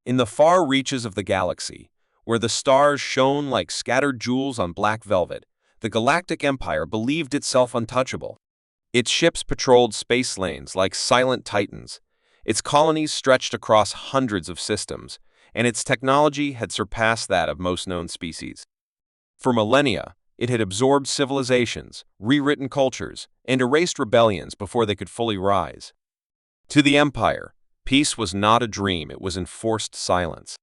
In the far reaches of the galaxy, where the stars shone like scattered jewels on black velvet, the Galactic Empire believed itself untouchable. Its ships patrolled space lanes like silent titans. Its colonies stretched across hundreds of systems, and its technology had surpassed that of most known species. For millennia, it had absorbed civilizations, rewritten cultures, and erased rebellions before they could fully rise. To the Empire, peace was not a dream, it was enforced silence.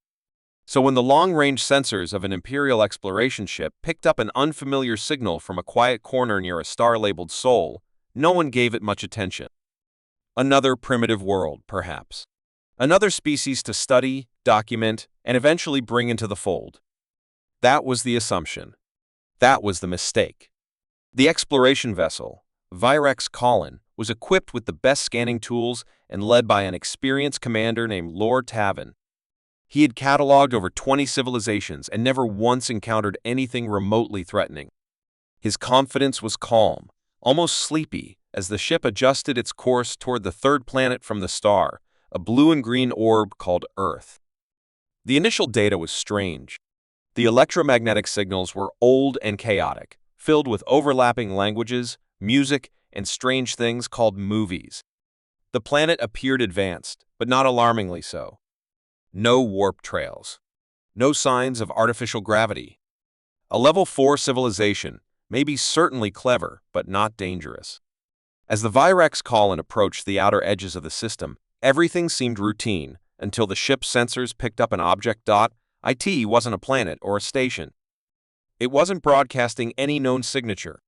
So when the long-range sensors of an Imperial exploration ship picked up an unfamiliar signal from a quiet corner near a star-labeled Sol, no one gave it much attention. Another primitive world, perhaps. Another species to study, document, and eventually bring into the fold. That was the assumption. That was the mistake. The exploration vessel, Virex Colin, was equipped with the best scanning tools and led by an experienced commander named Lord Tavin. He had cataloged over 20 civilizations and never once encountered anything remotely threatening. His confidence was calm, almost sleepy, as the ship adjusted its course toward the third planet from the star, a blue and green orb called Earth. The initial data was strange. The electromagnetic signals were old and chaotic, filled with overlapping languages, music, and strange things called movies. The planet appeared advanced, but not alarmingly so. No warp trails. No signs of artificial gravity. A level 4 civilization, maybe certainly clever, but not dangerous. As the Virex Colin approached the outer edges of the system, everything seemed routine until the ship's sensors picked up an object. It wasn't a planet or a station. It wasn't broadcasting any known signature.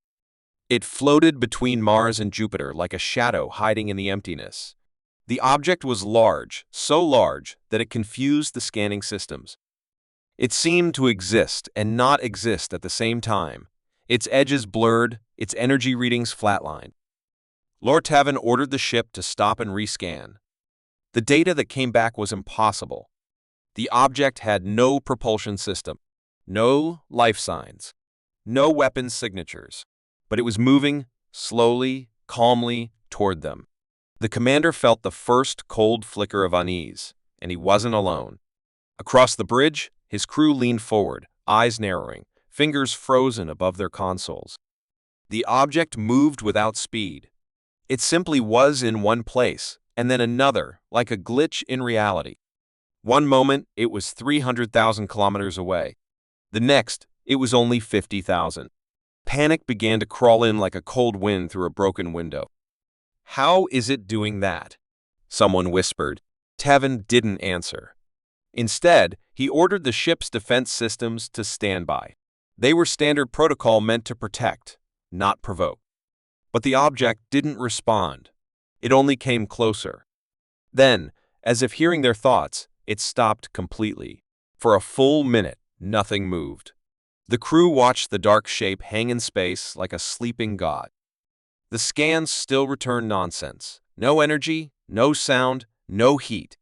It floated between Mars and Jupiter like a shadow hiding in the emptiness. The object was large, so large that it confused the scanning systems. It seemed to exist and not exist at the same time. Its edges blurred, its energy readings flatlined. Lord Tavin ordered the ship to stop and rescan. The data that came back was impossible. The object had no propulsion system, no life signs, no weapon signatures, but it was moving slowly, calmly toward them. The commander felt the first cold flicker of unease, and he wasn't alone. Across the bridge, his crew leaned forward, eyes narrowing, fingers frozen above their consoles. The object moved without speed. It simply was in one place, and then another, like a glitch in reality. One moment, it was 300,000 kilometers away. The next, it was only 50,000. Panic began to crawl in like a cold wind through a broken window. "How is it doing that?" someone whispered. Tavin didn't answer. Instead, he ordered the ship's defense systems to stand by. They were standard protocol meant to protect, not provoke. But the object didn't respond. It only came closer. Then, as if hearing their thoughts, it stopped completely. For a full minute, nothing moved. The crew watched the dark shape hang in space like a sleeping god. The scans still returned nonsense. No energy, no sound, no heat.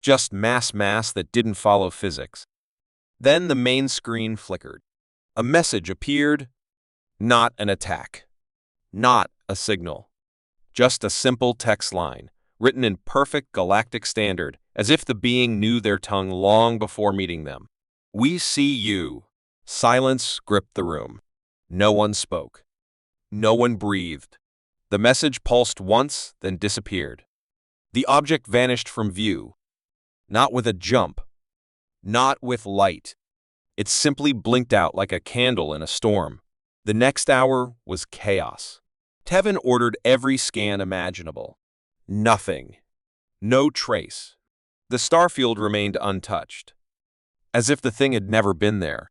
Just mass that didn't follow physics. Then the main screen flickered. A message appeared. Not an attack. Not a signal. Just a simple text line, written in perfect galactic standard, as if the being knew their tongue long before meeting them. "We see you." Silence gripped the room. No one spoke. No one breathed. The message pulsed once, then disappeared. The object vanished from view. Not with a jump. Not with light. It simply blinked out like a candle in a storm. The next hour was chaos. Tevin ordered every scan imaginable. Nothing. No trace. The starfield remained untouched, as if the thing had never been there.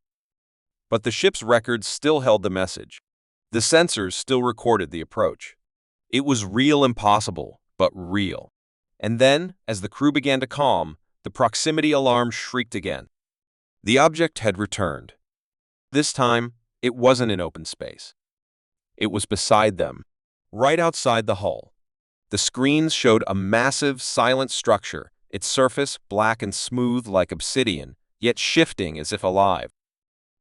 But the ship's records still held the message. The sensors still recorded the approach. It was real impossible, but real. And then, as the crew began to calm, the proximity alarm shrieked again. The object had returned. This time, it wasn't in open space. It was beside them, right outside the hull. The screens showed a massive, silent structure, its surface black and smooth like obsidian, yet shifting as if alive.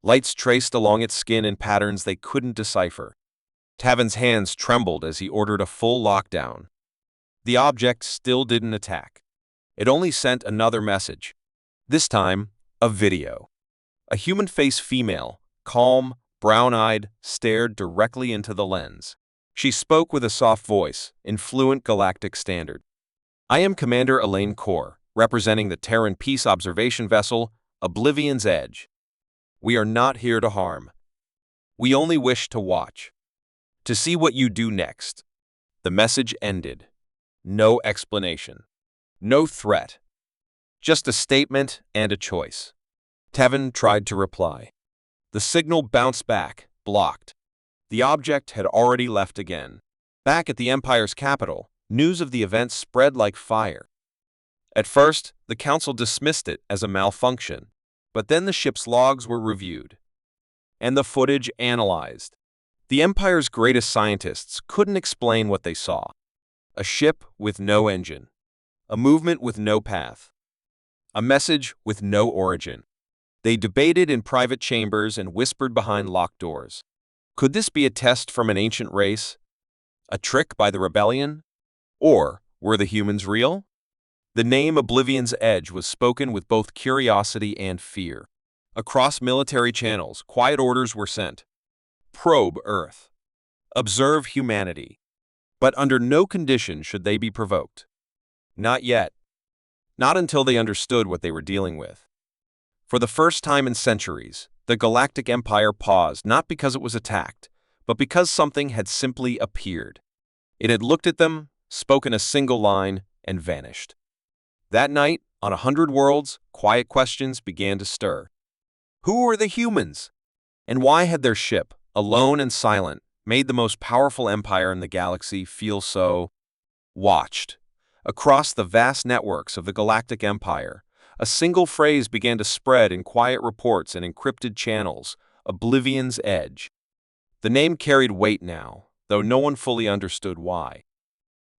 Lights traced along its skin in patterns they couldn't decipher. Tavin's hands trembled as he ordered a full lockdown. The object still didn't attack. It only sent another message. This time, a video. A human-faced female, calm, brown-eyed, stared directly into the lens. She spoke with a soft voice, in fluent Galactic standard. "I am Commander Elaine Kor, representing the Terran Peace Observation Vessel, Oblivion's Edge. We are not here to harm. We only wish to watch. To see what you do next." The message ended. No explanation. No threat. Just a statement and a choice. Tevin tried to reply. The signal bounced back, blocked. The object had already left again. Back at the Empire's capital, news of the event spread like fire. At first, the Council dismissed it as a malfunction, but then the ship's logs were reviewed, and the footage analyzed. The Empire's greatest scientists couldn't explain what they saw. A ship with no engine. A movement with no path. A message with no origin. They debated in private chambers and whispered behind locked doors. Could this be a test from an ancient race? A trick by the rebellion? Or were the humans real? The name Oblivion's Edge was spoken with both curiosity and fear. Across military channels, quiet orders were sent. Probe Earth. Observe humanity. But under no condition should they be provoked. Not yet. Not until they understood what they were dealing with. For the first time in centuries, the Galactic Empire paused not because it was attacked, but because something had simply appeared. It had looked at them, spoken a single line, and vanished. That night, on 100 worlds, quiet questions began to stir. Who were the humans? And why had their ship, alone and silent, made the most powerful empire in the galaxy feel so watched? Across the vast networks of the Galactic Empire, a single phrase began to spread in quiet reports and encrypted channels: Oblivion's Edge. The name carried weight now, though no one fully understood why.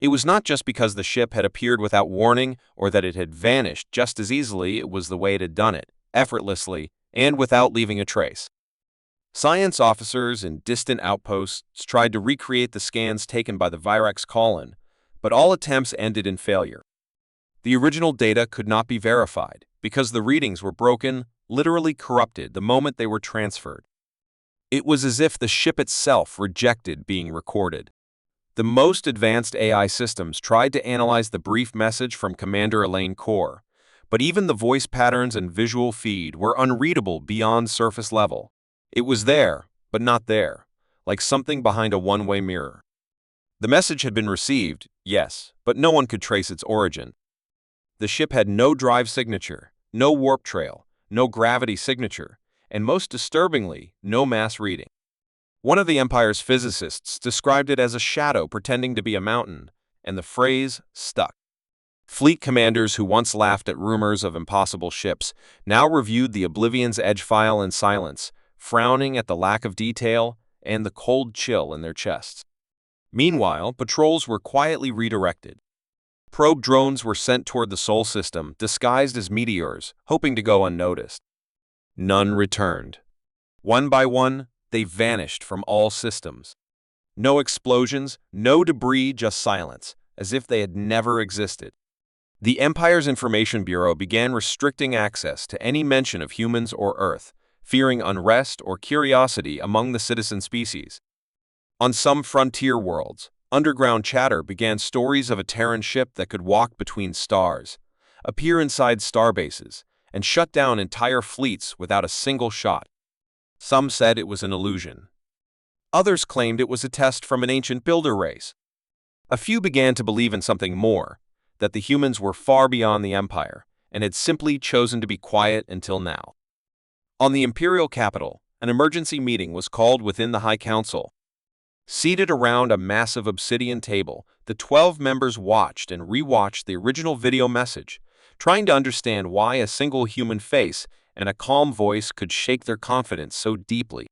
It was not just because the ship had appeared without warning or that it had vanished just as easily. It was the way it had done it, effortlessly and without leaving a trace. Science officers in distant outposts tried to recreate the scans taken by the Virax colon, but all attempts ended in failure. The original data could not be verified because the readings were broken, literally corrupted, the moment they were transferred. It was as if the ship itself rejected being recorded. The most advanced AI systems tried to analyze the brief message from Commander Elaine Kor, but even the voice patterns and visual feed were unreadable beyond surface level. It was there, but not there, like something behind a one-way mirror. The message had been received, yes, but no one could trace its origin. The ship had no drive signature, no warp trail, no gravity signature, and most disturbingly, no mass reading. One of the Empire's physicists described it as a shadow pretending to be a mountain, and the phrase stuck. Fleet commanders who once laughed at rumors of impossible ships now reviewed the Oblivion's Edge file in silence, frowning at the lack of detail and the cold chill in their chests. Meanwhile, patrols were quietly redirected. Probe drones were sent toward the Sol system, disguised as meteors, hoping to go unnoticed. None returned. One by one, they vanished from all systems. No explosions, no debris, just silence, as if they had never existed. The Empire's Information Bureau began restricting access to any mention of humans or Earth, fearing unrest or curiosity among the citizen species. On some frontier worlds, underground chatter began stories of a Terran ship that could walk between stars, appear inside starbases, and shut down entire fleets without a single shot. Some said it was an illusion. Others claimed it was a test from an ancient builder race. A few began to believe in something more, that the humans were far beyond the Empire and had simply chosen to be quiet until now. On the Imperial capital, an emergency meeting was called within the High Council. Seated around a massive obsidian table, the 12 members watched and rewatched the original video message, trying to understand why a single human face and a calm voice could shake their confidence so deeply.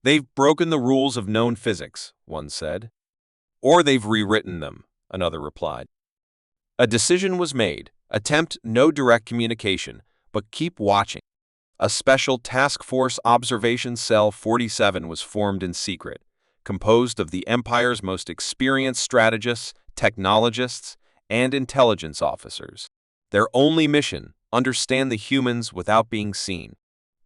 "They've broken the rules of known physics," one said. "Or they've rewritten them," another replied. A decision was made: attempt no direct communication, but keep watching. A special task force observation cell 47 was formed in secret, composed of the Empire's most experienced strategists, technologists, and intelligence officers. Their only mission: understand the humans without being seen.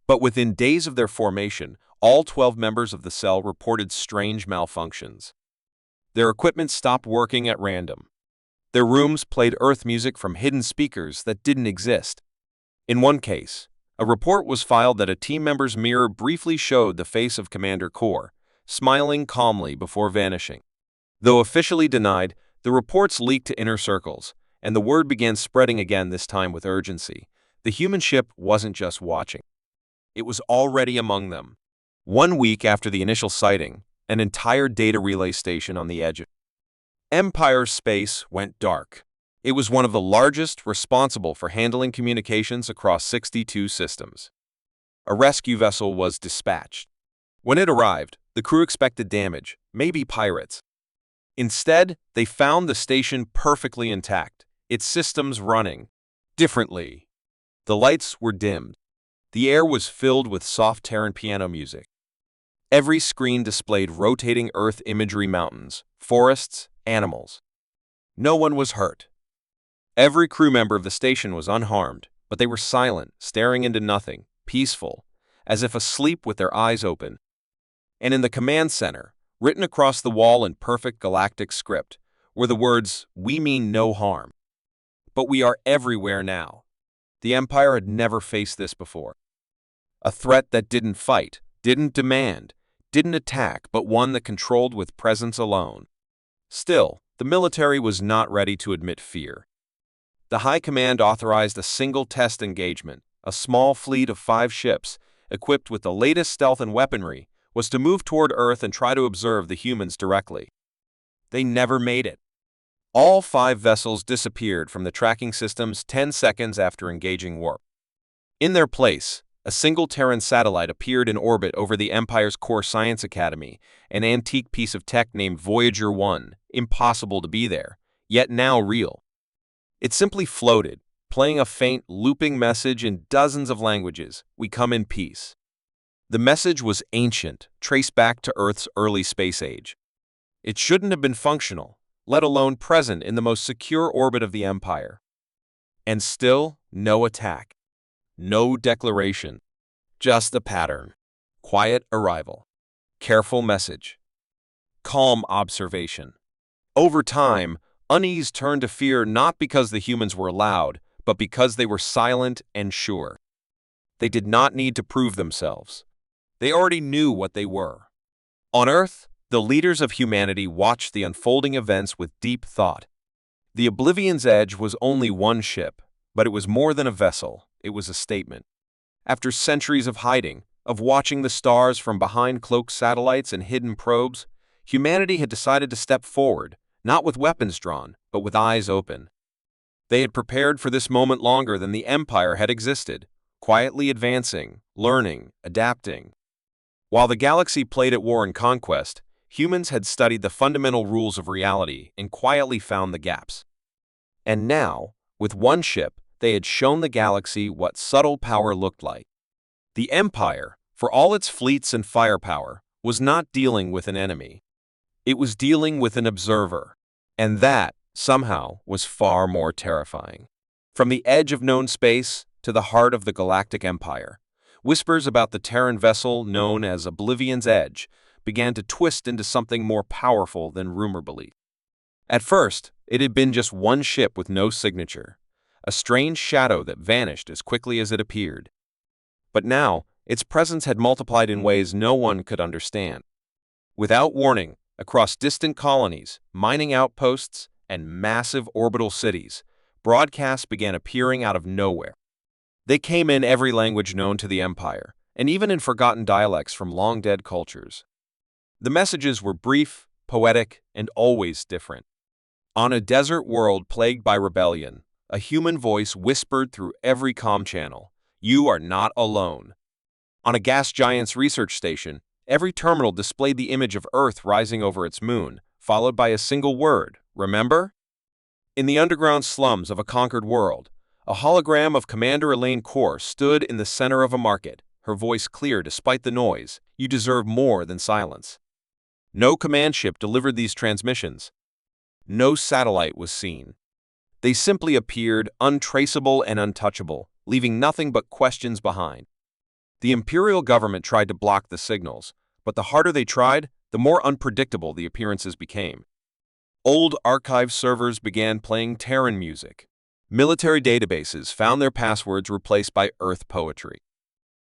But within days of their formation, all 12 members of the cell reported strange malfunctions. Their equipment stopped working at random. Their rooms played Earth music from hidden speakers that didn't exist. In one case, a report was filed that a team member's mirror briefly showed the face of Commander Core, smiling calmly before vanishing. Though officially denied, the reports leaked to inner circles, and the word began spreading again, this time with urgency. The human ship wasn't just watching. It was already among them. 1 week after the initial sighting, an entire data relay station on the edge of Empire's space went dark. It was one of the largest, responsible for handling communications across 62 systems. A rescue vessel was dispatched. When it arrived, the crew expected damage, maybe pirates. Instead, they found the station perfectly intact, its systems running differently. The lights were dimmed. The air was filled with soft Terran piano music. Every screen displayed rotating Earth imagery, mountains, forests, animals. No one was hurt. Every crew member of the station was unharmed, but they were silent, staring into nothing, peaceful, as if asleep with their eyes open. And in the command center, written across the wall in perfect Galactic script, were the words, "We mean no harm. But we are everywhere now." The Empire had never faced this before. A threat that didn't fight, didn't demand, didn't attack, but one that controlled with presence alone. Still, the military was not ready to admit fear. The High Command authorized a single test engagement. A small fleet of 5 ships, equipped with the latest stealth and weaponry, was to move toward Earth and try to observe the humans directly. They never made it. All 5 vessels disappeared from the tracking systems 10 seconds after engaging warp. In their place, a single Terran satellite appeared in orbit over the Empire's core science academy, an antique piece of tech named Voyager 1, impossible to be there, yet now real. It simply floated, playing a faint, looping message in dozens of languages. "We come in peace." The message was ancient, traced back to Earth's early space age. It shouldn't have been functional, let alone present in the most secure orbit of the Empire. And still, no attack. No declaration. Just a pattern. Quiet arrival. Careful message. Calm observation. Over time, unease turned to fear, not because the humans were loud, but because they were silent and sure. They did not need to prove themselves. They already knew what they were. On Earth, the leaders of humanity watched the unfolding events with deep thought. The Oblivion's Edge was only one ship, but it was more than a vessel. It was a statement. After centuries of hiding, of watching the stars from behind cloaked satellites and hidden probes, humanity had decided to step forward, not with weapons drawn, but with eyes open. They had prepared for this moment longer than the Empire had existed, quietly advancing, learning, adapting. While the galaxy played at war and conquest, humans had studied the fundamental rules of reality and quietly found the gaps. And now, with one ship, they had shown the galaxy what subtle power looked like. The Empire, for all its fleets and firepower, was not dealing with an enemy. It was dealing with an observer. And that, somehow, was far more terrifying. From the edge of known space to the heart of the Galactic Empire, whispers about the Terran vessel known as Oblivion's Edge began to twist into something more powerful than rumor belief. At first, it had been just one ship with no signature, a strange shadow that vanished as quickly as it appeared. But now, its presence had multiplied in ways no one could understand. Without warning, across distant colonies, mining outposts, and massive orbital cities, broadcasts began appearing out of nowhere. They came in every language known to the Empire, and even in forgotten dialects from long-dead cultures. The messages were brief, poetic, and always different. On a desert world plagued by rebellion, a human voice whispered through every comm channel, "You are not alone." On a gas giant's research station, every terminal displayed the image of Earth rising over its moon, followed by a single word, "Remember?" In the underground slums of a conquered world, a hologram of Commander Elaine Core stood in the center of a market, her voice clear despite the noise. "You deserve more than silence." No command ship delivered these transmissions. No satellite was seen. They simply appeared, untraceable and untouchable, leaving nothing but questions behind. The imperial government tried to block the signals, but the harder they tried, the more unpredictable the appearances became. Old archive servers began playing Terran music. Military databases found their passwords replaced by Earth poetry.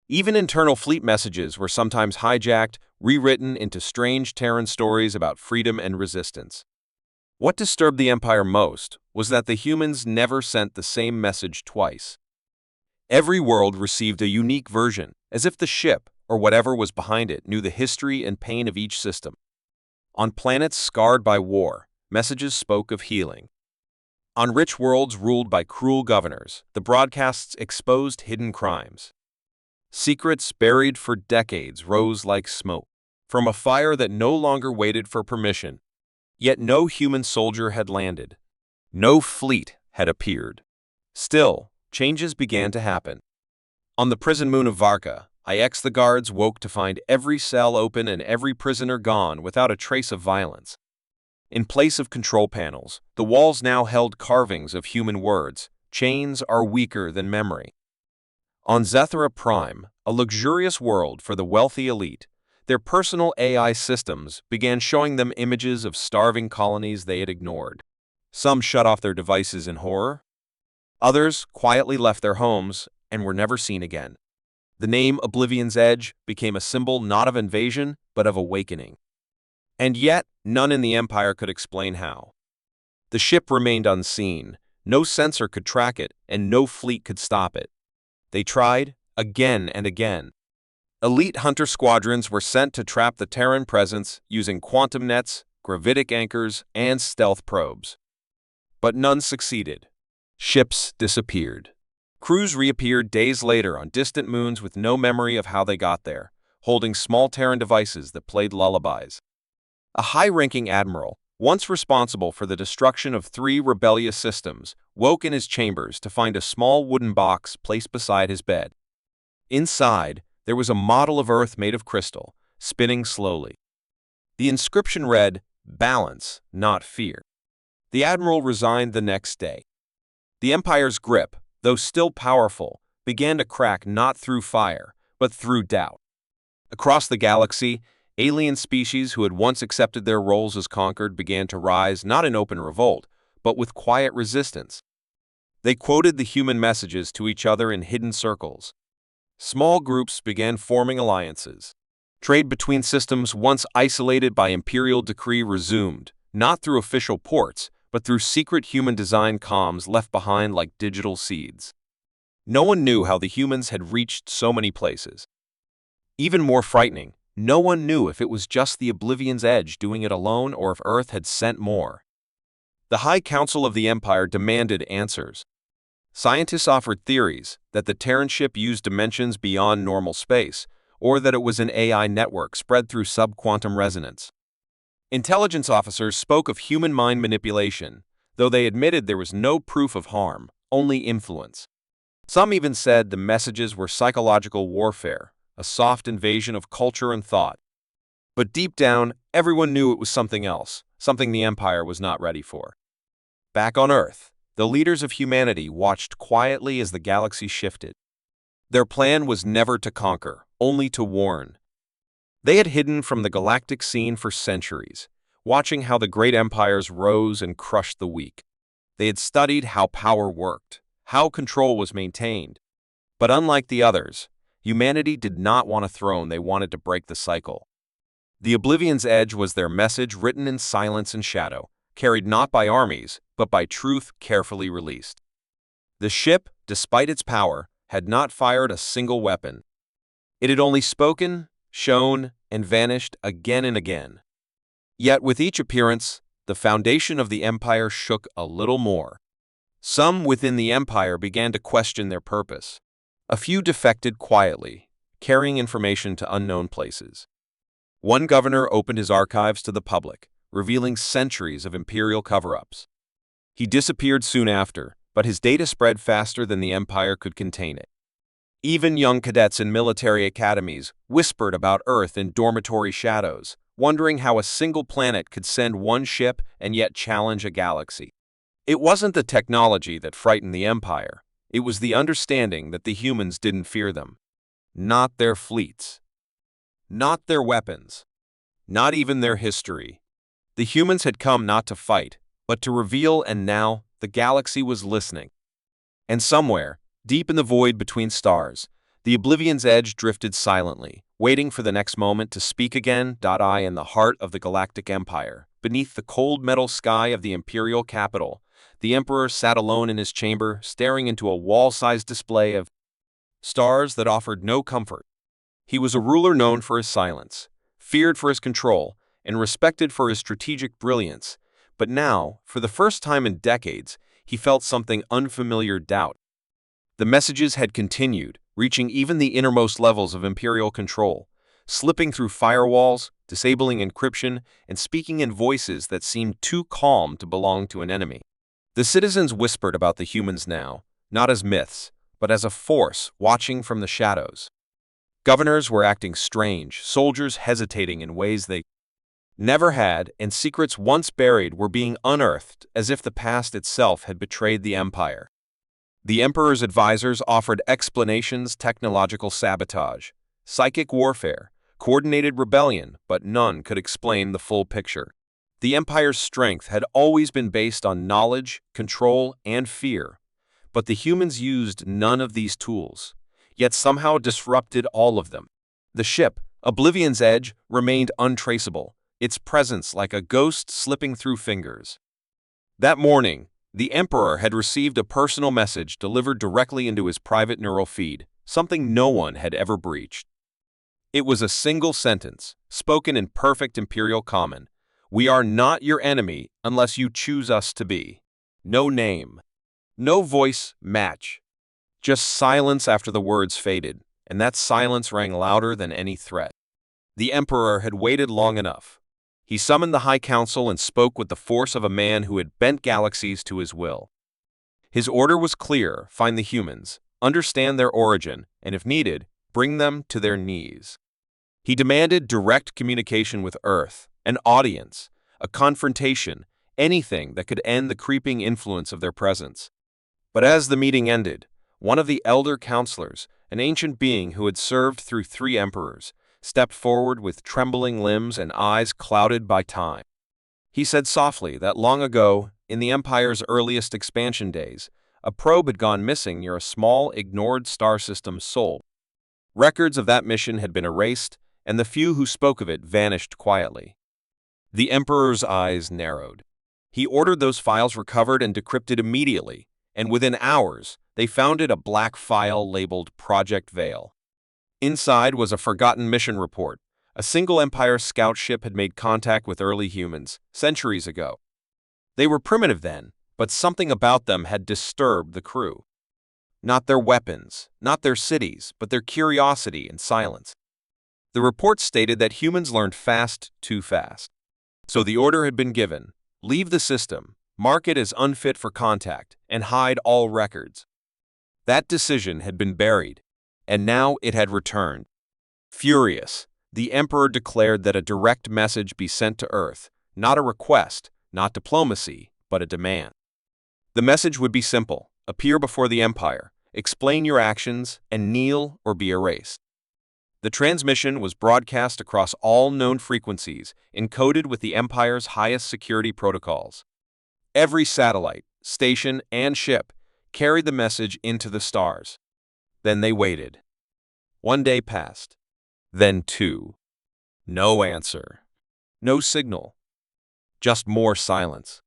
Even internal fleet messages were sometimes hijacked, rewritten into strange Terran stories about freedom and resistance. What disturbed the Empire most was that the humans never sent the same message twice. Every world received a unique version, as if the ship, or whatever was behind it, knew the history and pain of each system. On planets scarred by war, messages spoke of healing. On rich worlds ruled by cruel governors, the broadcasts exposed hidden crimes. Secrets buried for decades rose like smoke from a fire that no longer waited for permission. Yet no human soldier had landed. No fleet had appeared. Still, changes began to happen. On the prison moon of Varka, the guards woke to find every cell open and every prisoner gone without a trace of violence. In place of control panels, the walls now held carvings of human words. Chains are weaker than memory. On Zethera Prime, a luxurious world for the wealthy elite, their personal AI systems began showing them images of starving colonies they had ignored. Some shut off their devices in horror. Others quietly left their homes and were never seen again. The name Oblivion's Edge became a symbol not of invasion, but of awakening. And yet, none in the Empire could explain how. The ship remained unseen, no sensor could track it, and no fleet could stop it. They tried, again and again. Elite hunter squadrons were sent to trap the Terran presence using quantum nets, gravitic anchors, and stealth probes. But none succeeded. Ships disappeared. Crews reappeared days later on distant moons with no memory of how they got there, holding small Terran devices that played lullabies. A high-ranking admiral, once responsible for the destruction of 3 rebellious systems, woke in his chambers to find a small wooden box placed beside his bed. Inside, there was a model of Earth made of crystal, spinning slowly. The inscription read, "Balance, not fear." The admiral resigned the next day. The Empire's grip, though still powerful, began to crack not through fire, but through doubt. Across the galaxy, alien species who had once accepted their roles as conquered began to rise not in open revolt, but with quiet resistance. They quoted the human messages to each other in hidden circles. Small groups began forming alliances. Trade between systems once isolated by imperial decree resumed, not through official ports, but through secret human-designed comms left behind like digital seeds. No one knew how the humans had reached so many places. Even more frightening, no one knew if it was just the Oblivion's Edge doing it alone or if Earth had sent more. The High Council of the Empire demanded answers. Scientists offered theories that the Terran ship used dimensions beyond normal space, or that it was an AI network spread through subquantum resonance. Intelligence officers spoke of human mind manipulation, though they admitted there was no proof of harm, only influence. Some even said the messages were psychological warfare, a soft invasion of culture and thought. But deep down, everyone knew it was something else, something the Empire was not ready for. Back on Earth, the leaders of humanity watched quietly as the galaxy shifted. Their plan was never to conquer, only to warn. They had hidden from the galactic scene for centuries, watching how the great empires rose and crushed the weak. They had studied how power worked, how control was maintained. But unlike the others, humanity did not want a throne, they wanted to break the cycle. The Oblivion's Edge was their message written in silence and shadow, carried not by armies, but by truth carefully released. The ship, despite its power, had not fired a single weapon. It had only spoken, shone, and vanished again and again. Yet with each appearance, the foundation of the Empire shook a little more. Some within the Empire began to question their purpose. A few defected quietly, carrying information to unknown places. One governor opened his archives to the public, revealing centuries of imperial cover-ups. He disappeared soon after, but his data spread faster than the Empire could contain it. Even young cadets in military academies whispered about Earth in dormitory shadows, wondering how a single planet could send one ship and yet challenge a galaxy. It wasn't the technology that frightened the Empire, It was the understanding that the humans didn't fear them. Not their fleets. Not their weapons. Not even their history. The humans had come not to fight, but to reveal, and now the galaxy was listening. And somewhere, deep in the void between stars, the Oblivion's edge drifted silently, waiting for the next moment to speak again. I, in the heart of the Galactic Empire, beneath the cold metal sky of the Imperial capital, the Emperor sat alone in his chamber, staring into a wall-sized display of stars that offered no comfort. He was a ruler known for his silence, feared for his control, and respected for his strategic brilliance. But now, for the first time in decades, he felt something unfamiliar: doubt. The messages had continued, reaching even the innermost levels of Imperial control, slipping through firewalls, disabling encryption, and speaking in voices that seemed too calm to belong to an enemy. The citizens whispered about the humans now, not as myths, but as a force watching from the shadows. Governors were acting strange, soldiers hesitating in ways they never had, and secrets once buried were being unearthed as if the past itself had betrayed the Empire. The Emperor's advisors offered explanations: technological sabotage, psychic warfare, coordinated rebellion, but none could explain the full picture. The Empire's strength had always been based on knowledge, control, and fear, but the humans used none of these tools, yet somehow disrupted all of them. The ship, Oblivion's Edge, remained untraceable, its presence like a ghost slipping through fingers. That morning, the Emperor had received a personal message delivered directly into his private neural feed, something no one had ever breached. It was a single sentence, spoken in perfect Imperial common: "We are not your enemy unless you choose us to be." No name. No voice match. Just silence after the words faded, and that silence rang louder than any threat. The Emperor had waited long enough. He summoned the High Council and spoke with the force of a man who had bent galaxies to his will. His order was clear: find the humans, understand their origin, and if needed, bring them to their knees. He demanded direct communication with Earth, an audience, a confrontation, anything that could end the creeping influence of their presence. But as the meeting ended, one of the elder counselors, an ancient being who had served through 3 emperors, stepped forward with trembling limbs and eyes clouded by time. He said softly that long ago, in the Empire's earliest expansion days, a probe had gone missing near a small, ignored star system Sol. Records of that mission had been erased, and the few who spoke of it vanished quietly. The Emperor's eyes narrowed. He ordered those files recovered and decrypted immediately, and within hours, they found a black file labeled Project Veil. Inside was a forgotten mission report. A single Empire scout ship had made contact with early humans, centuries ago. They were primitive then, but something about them had disturbed the crew. Not their weapons, not their cities, but their curiosity and silence. The report stated that humans learned fast, too fast. So the order had been given: leave the system, mark it as unfit for contact, and hide all records. That decision had been buried, and now it had returned. Furious, the Emperor declared that a direct message be sent to Earth, not a request, not diplomacy, but a demand. The message would be simple: appear before the Empire, explain your actions, and kneel or be erased. The transmission was broadcast across all known frequencies, encoded with the Empire's highest security protocols. Every satellite, station, and ship carried the message into the stars. Then they waited. 1 day passed. Then 2. No answer. No signal. Just more silence.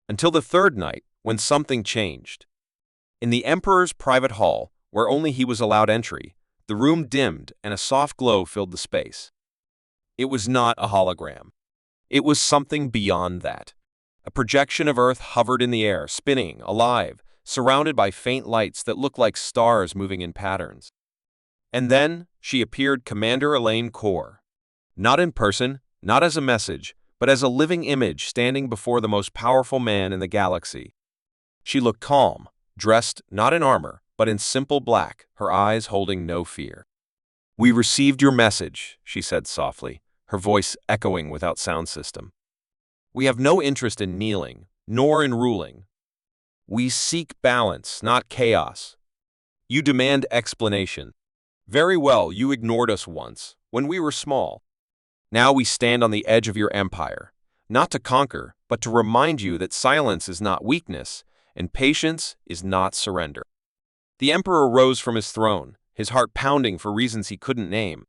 Until the 3rd night, when something changed. In the Emperor's private hall, where only he was allowed entry, the room dimmed and a soft glow filled the space. It was not a hologram. It was something beyond that. A projection of Earth hovered in the air, spinning, alive, surrounded by faint lights that looked like stars moving in patterns. And then she appeared, Commander Elaine Core. Not in person, not as a message, but as a living image standing before the most powerful man in the galaxy. She looked calm, dressed not in armor, but in simple black, her eyes holding no fear. "We received your message," she said softly, her voice echoing without sound system. "We have no interest in kneeling, nor in ruling. We seek balance, not chaos. You demand explanation. Very well, you ignored us once, when we were small. Now we stand on the edge of your empire, not to conquer, but to remind you that silence is not weakness, and patience is not surrender. The emperor rose from his throne, his heart pounding for reasons he couldn't name.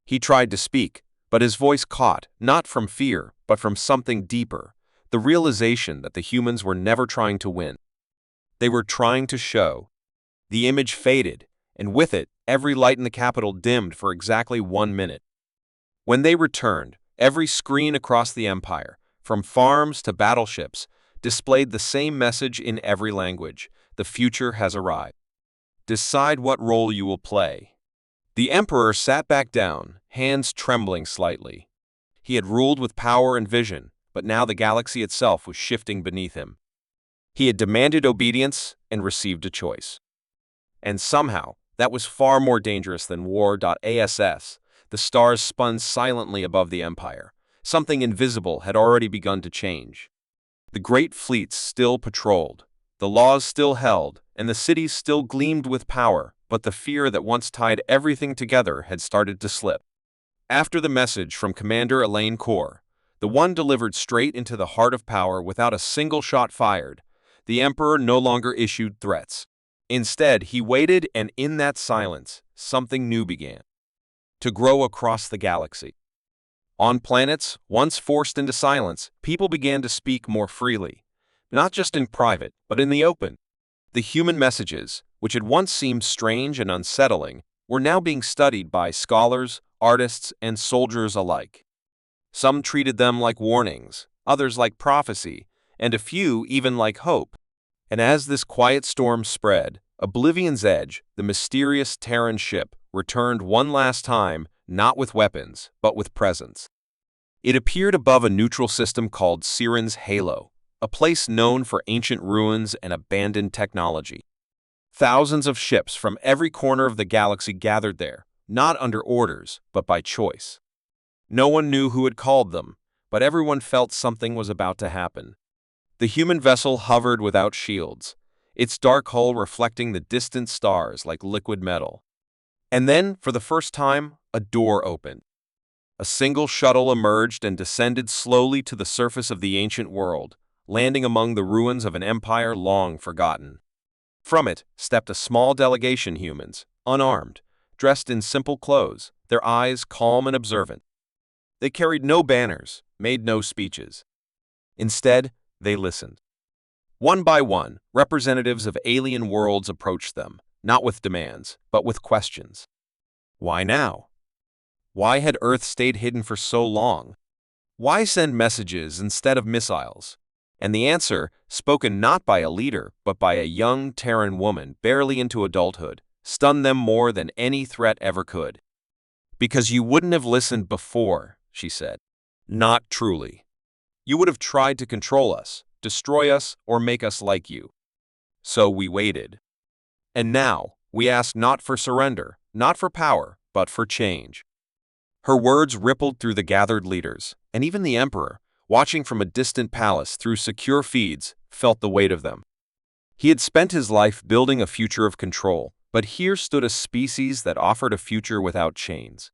He tried to speak, but his voice caught, not from fear, but from something deeper, the realization that the humans were never trying to win. They were trying to show. The image faded, and with it, every light in the capital dimmed for exactly 1 minute. When they returned, every screen across the empire, from farms to battleships, displayed the same message in every language: the future has arrived. Decide what role you will play. The emperor sat back down, hands trembling slightly. He had ruled with power and vision, but now the galaxy itself was shifting beneath him. He had demanded obedience and received a choice. And somehow, that was far more dangerous than war.ass. The stars spun silently above the empire. Something invisible had already begun to change. The great fleets still patrolled, the laws still held, and the cities still gleamed with power, but the fear that once tied everything together had started to slip. After the message from Commander Elaine Kor, the one delivered straight into the heart of power without a single shot fired, the Emperor no longer issued threats. Instead, he waited, and in that silence, something new began to grow across the galaxy. On planets, once forced into silence, people began to speak more freely, not just in private, but in the open. The human messages, which had once seemed strange and unsettling, were now being studied by scholars, artists, and soldiers alike. Some treated them like warnings, others like prophecy, and a few even like hope. And as this quiet storm spread, Oblivion's Edge, the mysterious Terran ship, returned one last time, not with weapons, but with presence. It appeared above a neutral system called Siren's Halo, a place known for ancient ruins and abandoned technology. Thousands of ships from every corner of the galaxy gathered there, not under orders, but by choice. No one knew who had called them, but everyone felt something was about to happen. The human vessel hovered without shields, its dark hull reflecting the distant stars like liquid metal. And then, for the first time, a door opened. A single shuttle emerged and descended slowly to the surface of the ancient world, landing among the ruins of an empire long forgotten. From it stepped a small delegation of humans, unarmed, dressed in simple clothes, their eyes calm and observant. They carried no banners, made no speeches. Instead, they listened. One by one, representatives of alien worlds approached them, not with demands, but with questions. Why now? Why had Earth stayed hidden for so long? Why send messages instead of missiles? And the answer, spoken not by a leader, but by a young Terran woman barely into adulthood, stunned them more than any threat ever could. Because you wouldn't have listened before, she said. Not truly. You would have tried to control us, destroy us, or make us like you. So we waited. And now, we ask not for surrender, not for power, but for change. Her words rippled through the gathered leaders, and even the Emperor, watching from a distant palace through secure feeds, felt the weight of them. He had spent his life building a future of control, but here stood a species that offered a future without chains.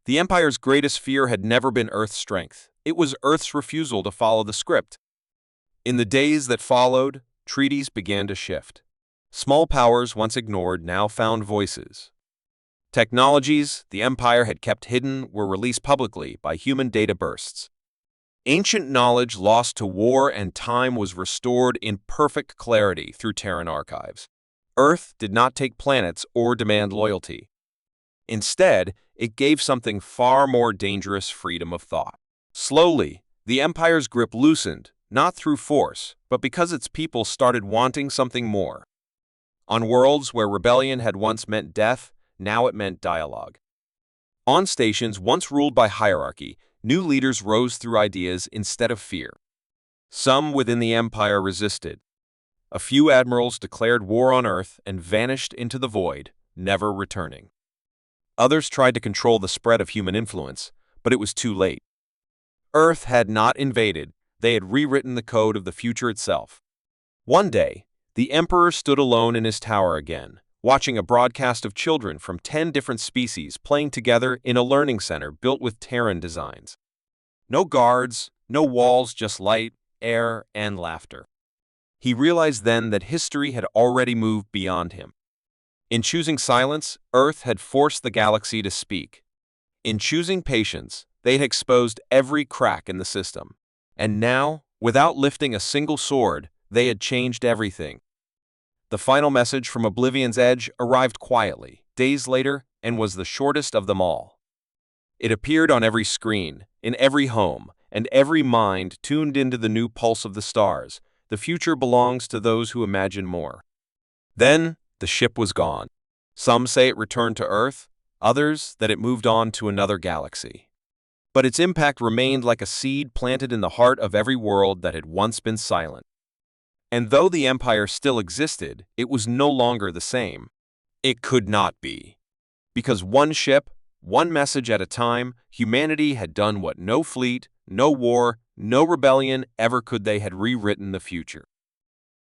The Empire's greatest fear had never been Earth's strength. It was Earth's refusal to follow the script. In the days that followed, treaties began to shift. Small powers once ignored now found voices. Technologies the Empire had kept hidden were released publicly by human data bursts. Ancient knowledge lost to war and time was restored in perfect clarity through Terran archives. Earth did not take planets or demand loyalty. Instead, it gave something far more dangerous: freedom of thought. Slowly, the Empire's grip loosened, not through force, but because its people started wanting something more. On worlds where rebellion had once meant death, now it meant dialogue. On stations once ruled by hierarchy, new leaders rose through ideas instead of fear. Some within the Empire resisted. A few admirals declared war on Earth and vanished into the void, never returning. Others tried to control the spread of human influence, but it was too late. Earth had not invaded, they had rewritten the code of the future itself. One day, the Emperor stood alone in his tower again, watching a broadcast of children from 10 different species playing together in a learning center built with Terran designs. No guards, no walls, just light, air, and laughter. He realized then that history had already moved beyond him. In choosing silence, Earth had forced the galaxy to speak. In choosing patience, they had exposed every crack in the system. And now, without lifting a single sword, they had changed everything. The final message from Oblivion's Edge arrived quietly, days later, and was the shortest of them all. It appeared on every screen, in every home, and every mind tuned into the new pulse of the stars. The future belongs to those who imagine more. Then, the ship was gone. Some say it returned to Earth, others that it moved on to another galaxy. But its impact remained like a seed planted in the heart of every world that had once been silent. And though the Empire still existed, it was no longer the same. It could not be. Because one ship, one message at a time, humanity had done what no fleet, no war, no rebellion ever could. They had rewritten the future.